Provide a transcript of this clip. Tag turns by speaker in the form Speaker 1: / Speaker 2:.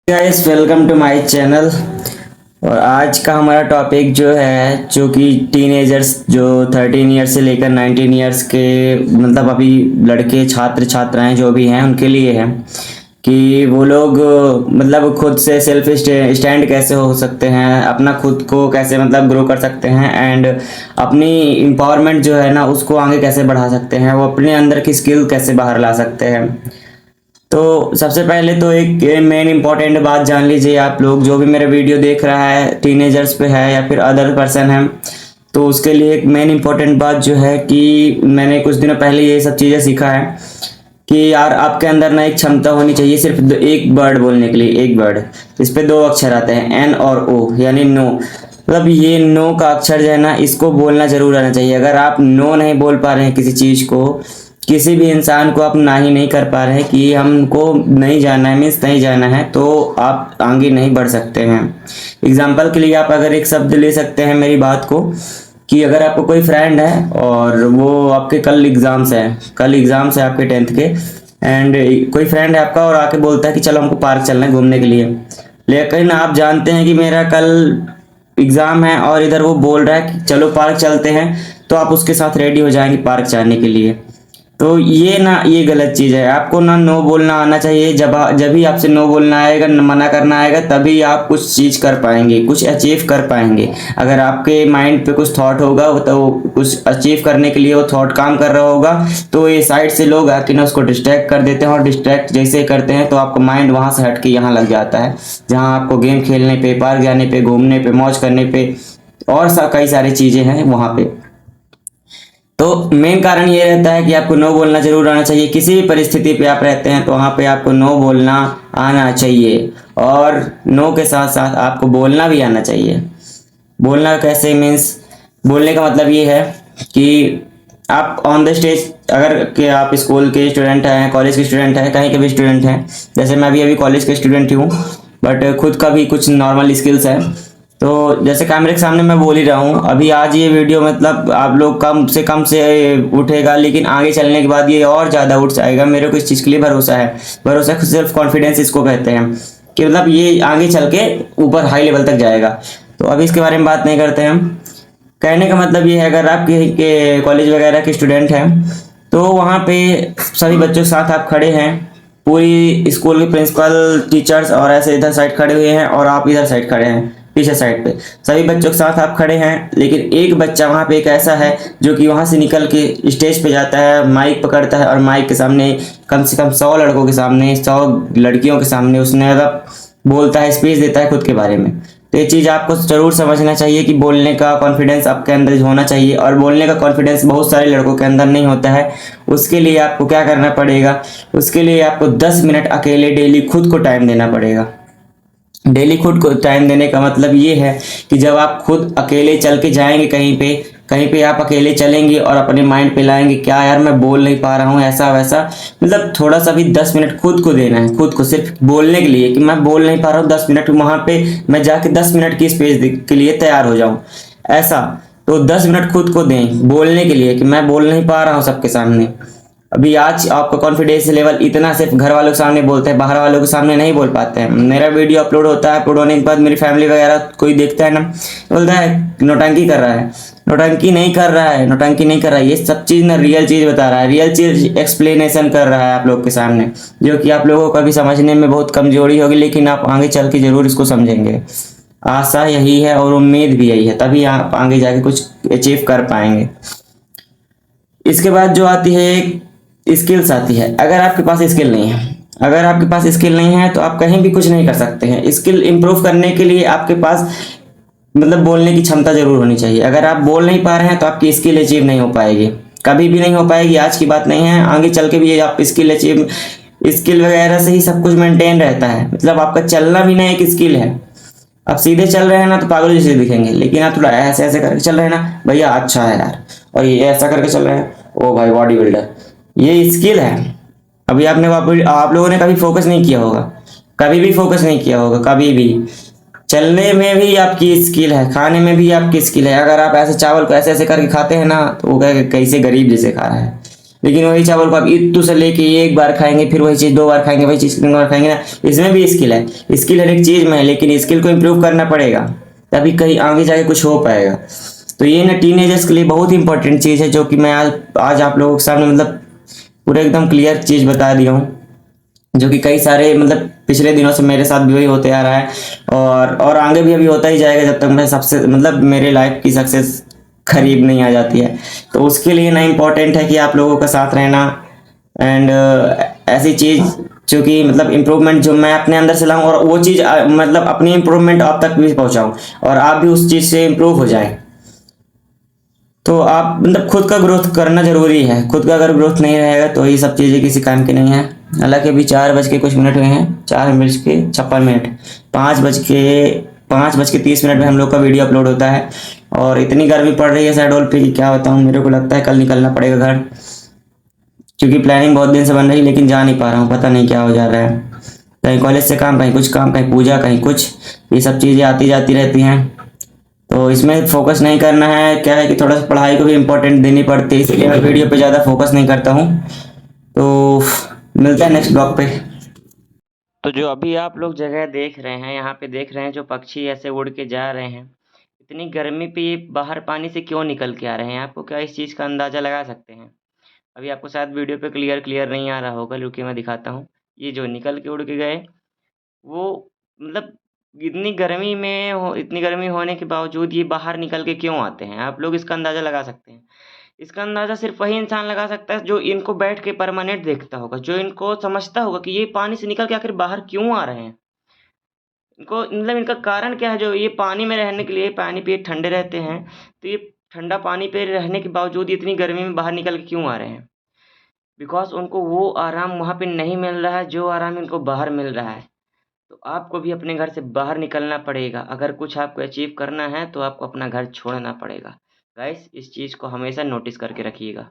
Speaker 1: Guys, welcome to my channel. और आज का हमारा टॉपिक जो है, जो कि टीनेजर्स जो 13 ईयर्स से लेकर 19 ईयर्स के मतलब अभी लड़के छात्र छात्राएं जो भी हैं उनके लिए है कि वो लोग मतलब खुद से सेल्फ स्टैंड कैसे हो सकते हैं, अपना खुद को कैसे मतलब ग्रो कर सकते हैं एंड अपनी एम्पावरमेंट जो है ना उसको आगे कैसे बढ़ा सकते हैं, वो अपने अंदर की स्किल कैसे बाहर ला सकते हैं। तो सबसे पहले तो एक मेन इंपॉर्टेंट बात जान लीजिए, आप लोग जो भी मेरा वीडियो देख रहा है टीनेजर्स पे है या फिर अदर पर्सन है, तो उसके लिए एक मेन इंपॉर्टेंट बात जो है कि मैंने कुछ दिनों पहले ये सब चीज़ें सीखा है कि यार आपके अंदर ना एक क्षमता होनी चाहिए सिर्फ एक वर्ड बोलने के लिए। एक वर्ड, इस पे दो अक्षर आते हैं, एन और ओ, यानी नो। मतलब ये नो का अक्षर जो है ना इसको बोलना जरूर आना चाहिए। अगर आप नो नहीं बोल पा रहे हैं किसी चीज़ को, किसी भी इंसान को आप ना ही नहीं कर पा रहे हैं कि हमको नहीं जाना है, मीन्स नहीं जाना है, तो आप आगे नहीं बढ़ सकते हैं। एग्जाम्पल के लिए आप अगर एक शब्द ले सकते हैं मेरी बात को, कि अगर आपको कोई फ्रेंड है और वो आपके कल एग्ज़ाम्स है आपके 10th के, एंड कोई फ्रेंड है आपका और आके बोलता है कि चलो हमको पार्क चलना है घूमने के लिए, लेकिन आप जानते हैं कि मेरा कल एग्ज़ाम है और इधर वो बोल रहा है कि चलो पार्क चलते हैं, तो आप उसके साथ रेडी हो जाएंगे पार्क जाने के लिए। तो ये गलत चीज़ है। आपको ना नो बोलना आना चाहिए। जब भी आपसे नो बोलना आएगा, मना करना आएगा, तभी आप कुछ चीज़ कर पाएंगे, कुछ अचीव कर पाएंगे। अगर आपके माइंड पे कुछ थॉट होगा तो कुछ अचीव करने के लिए वो थॉट काम कर रहा होगा, तो ये साइड से लोग आके ना उसको डिस्ट्रैक्ट कर देते हैं, और डिस्ट्रैक्ट जैसे करते हैं तो आपका माइंड वहाँ से हट के यहाँ लग जाता है, जहाँ आपको गेम खेलने पे, पार्क जाने पे, घूमने पे, मौज करने पे और कई सारी चीज़ें हैं वहाँ पे। तो मेन कारण ये रहता है कि आपको नो बोलना जरूर आना चाहिए। किसी भी परिस्थिति पे आप रहते हैं तो वहाँ पे आपको नो बोलना आना चाहिए, और नो के साथ साथ आपको बोलना भी आना चाहिए। बोलना कैसे, मीन्स बोलने का मतलब ये है कि आप ऑन द स्टेज, अगर कि आप स्कूल के स्टूडेंट हैं, कॉलेज के स्टूडेंट हैं, कहीं के भी स्टूडेंट हैं, जैसे मैं अभी कॉलेज के स्टूडेंट ही हूँ, बट खुद का भी कुछ नॉर्मल स्किल्स है। तो जैसे कैमरे के सामने मैं बोल ही रहा हूँ अभी, आज ये वीडियो मतलब आप लोग कम से उठेगा, लेकिन आगे चलने के बाद ये और ज़्यादा उठ जाएगा। मेरे को इस चीज़ के लिए भरोसा है। भरोसा सेल्फ कॉन्फिडेंस इसको कहते हैं, कि मतलब ये आगे चल के ऊपर हाई लेवल तक जाएगा। तो अभी इसके बारे में बात नहीं करते हैं हम। कहने का मतलब ये है, अगर आप के कॉलेज वगैरह के स्टूडेंट हैं तो वहाँ पे सभी बच्चों के साथ आप खड़े हैं, पूरी स्कूल के प्रिंसिपल, टीचर्स और ऐसे इधर साइड खड़े हुए हैं, और आप इधर साइड खड़े हैं, पीछे साइड पे सभी बच्चों के साथ आप खड़े हैं। लेकिन एक बच्चा वहाँ पे एक ऐसा है जो कि वहाँ से निकल के स्टेज पे जाता है, माइक पकड़ता है, और माइक के सामने कम से कम 100 लड़कों के सामने, 100 लड़कियों के सामने उसने मतलब बोलता है, स्पीच देता है खुद के बारे में। तो ये चीज़ आपको जरूर समझना चाहिए कि बोलने का कॉन्फिडेंस आपके अंदर होना चाहिए, और बोलने का कॉन्फिडेंस बहुत सारे लड़कों के अंदर नहीं होता है। उसके लिए आपको क्या करना पड़ेगा, उसके लिए आपको 10 मिनट अकेले डेली खुद को टाइम देना पड़ेगा। डेली खुद को टाइम देने का मतलब ये है कि जब आप खुद अकेले चल के जाएंगे कहीं पे आप अकेले चलेंगे और अपने माइंड पे लाएंगे, क्या यार मैं बोल नहीं पा रहा हूँ, ऐसा वैसा, मतलब थोड़ा सा भी 10 मिनट खुद को देना है, खुद को सिर्फ बोलने के लिए कि मैं बोल नहीं पा रहा हूँ। 10 मिनट वहाँ पे मैं जाके 10 मिनट की स्पेस के लिए तैयार हो जाऊँ, ऐसा। तो 10 मिनट खुद को दें बोलने के लिए कि मैं बोल नहीं पा रहा हूँ सबके सामने। अभी आज आपका कॉन्फिडेंस लेवल इतना सिर्फ घर वालों के सामने बोलते हैं, बाहर वालों के सामने नहीं बोल पाते हैं। मेरा वीडियो अपलोड होता है, अपलोड होने के बाद मेरी फैमिली वगैरह कोई देखता है ना, बोलता है नौटंकी कर रहा है। नौटंकी नहीं कर रहा है, नौटंकी नहीं कर रहा है, ये सब चीज़ ना रियल चीज़ बता रहा है, रियल चीज़ एक्सप्लेनेशन कर रहा है आप लोग के सामने, जो कि आप लोगों को अभी समझने में बहुत कमजोरी होगी, लेकिन आप आगे चल के जरूर इसको समझेंगे। आशा यही है और उम्मीद भी यही है, तभी आप आगे जाके कुछ अचीव कर पाएंगे। इसके बाद जो आती है स्किल्स आती है। अगर आपके पास स्किल नहीं है, अगर आपके पास स्किल नहीं है तो आप कहीं भी कुछ नहीं कर सकते हैं। स्किल इंप्रूव करने के लिए आपके पास मतलब बोलने की क्षमता जरूर होनी चाहिए। अगर आप बोल नहीं पा रहे हैं तो आपकी स्किल अचीव नहीं हो पाएगी, कभी भी नहीं हो पाएगी। आज की बात नहीं है, आगे चल के भी आप स्किल वगैरह से ही सब कुछ मेंटेन रहता है। मतलब आपका चलना भी ना एक स्किल है। आप सीधे चल रहे हैं ना तो पागल जैसे दिखेंगे, लेकिन आप थोड़ा ऐसे ऐसे करके चल रहे हैं ना, भैया अच्छा है यार, और ये ऐसा करके चल रहे हैं, ओ भाई बॉडी बिल्डर, ये स्किल है। अभी आप लोगों ने कभी फोकस नहीं किया होगा, कभी भी फोकस नहीं किया होगा, कभी भी। चलने में भी आपकी स्किल है, खाने में भी आपकी स्किल है। अगर आप ऐसे चावल को ऐसे ऐसे करके खाते हैं ना तो वो कहेगा कैसे गरीब जैसे खा रहा है, लेकिन वही चावल को आप ईद से लेके एक बार खाएंगे, फिर वही चीज़ 2 बार खाएंगे, वही चीज़ 3 बार खाएंगे ना, इसमें भी स्किल है। स्किल हर एक चीज़ में है, लेकिन स्किल को इम्प्रूव करना पड़ेगा, तभी कहीं आगे जाके कुछ हो पाएगा। तो ये ना टीनेजर्स के लिए बहुत ही इंपॉर्टेंट चीज़ है, जो कि मैं आज आप लोगों के सामने मतलब पूरा एकदम क्लियर चीज़ बता दिया हूँ, जो कि कई सारे मतलब पिछले दिनों से मेरे साथ भी वही होते आ रहा है, और आगे भी अभी होता ही जाएगा, जब तक मैं सबसे मतलब मेरे लाइफ की सक्सेस करीब नहीं आ जाती है। तो उसके लिए ना इम्पोर्टेंट है कि आप लोगों का साथ रहना, एंड ऐसी चीज़ जो कि मतलब इम्प्रूवमेंट जो मैं अपने अंदर से लाऊं, और वो चीज़ मतलब अपनी इम्प्रूवमेंट आप तक भी पहुंचाऊं, और आप भी उस चीज़ से इम्प्रूव हो जाएं। तो आप मतलब खुद का ग्रोथ करना जरूरी है, खुद का अगर ग्रोथ नहीं रहेगा तो ये सब चीज़ें किसी काम की नहीं है। हालांकि अभी 4 बज के कुछ मिनट हुए हैं, 4 बज के 56 मिनट, 5 बज के 30 मिनट में हम लोग का वीडियो अपलोड होता है। और इतनी गर्मी पड़ रही है शहडोल पे कि क्या बताऊँ, मेरे को लगता है कल निकलना पड़ेगा घर, क्योंकि प्लानिंग बहुत दिन से बन रही है लेकिन जा नहीं पा रहा हूँ, पता नहीं क्या हो जा रहा है। कहीं कॉलेज से काम, कहीं कुछ काम, कहीं पूजा, कहीं कुछ, ये सब चीज़ें आती जाती रहती हैं। तो इसमें फोकस नहीं करना है, क्या है कि थोड़ा सा पढ़ाई को भी इम्पोर्टेंट देनी पड़ती है, इसलिए मैं वीडियो पे ज़्यादा फोकस नहीं करता हूँ। तो मिलता है नेक्स्ट ब्लॉग पे। तो जो अभी आप लोग जगह देख रहे हैं, यहाँ पे देख रहे हैं जो पक्षी ऐसे उड़ के जा रहे हैं, इतनी गर्मी पे ये बाहर पानी से क्यों निकल के आ रहे हैं, आपको क्या इस चीज़ का अंदाज़ा लगा सकते हैं? अभी आपको शायद वीडियो पे क्लियर क्लियर नहीं आ रहा होगा, रुकिए मैं दिखाता हूँ। ये जो निकल के उड़ के गए, वो मतलब इतनी गर्मी होने के बावजूद ये बाहर निकल के क्यों आते हैं, आप लोग इसका अंदाज़ा लगा सकते हैं? इसका अंदाज़ा सिर्फ वही इंसान लगा सकता है जो इनको बैठ के परमानेंट देखता होगा, जो इनको समझता होगा कि ये पानी से निकल के आखिर बाहर क्यों आ रहे हैं। इनको मतलब इनका कारण क्या है, जो ये पानी में रहने के लिए, पानी पे ठंडे रहते हैं, तो ये ठंडा पानी पे रहने के बावजूद इतनी गर्मी में बाहर निकल के क्यों आ रहे हैं? बिकॉज़ उनको वो आराम वहाँ पे नहीं मिल रहा है जो आराम इनको बाहर मिल रहा है। तो आपको भी अपने घर से बाहर निकलना पड़ेगा, अगर कुछ आपको अचीव करना है तो आपको अपना घर छोड़ना पड़ेगा। गाइस, इस चीज़ को हमेशा नोटिस करके रखिएगा।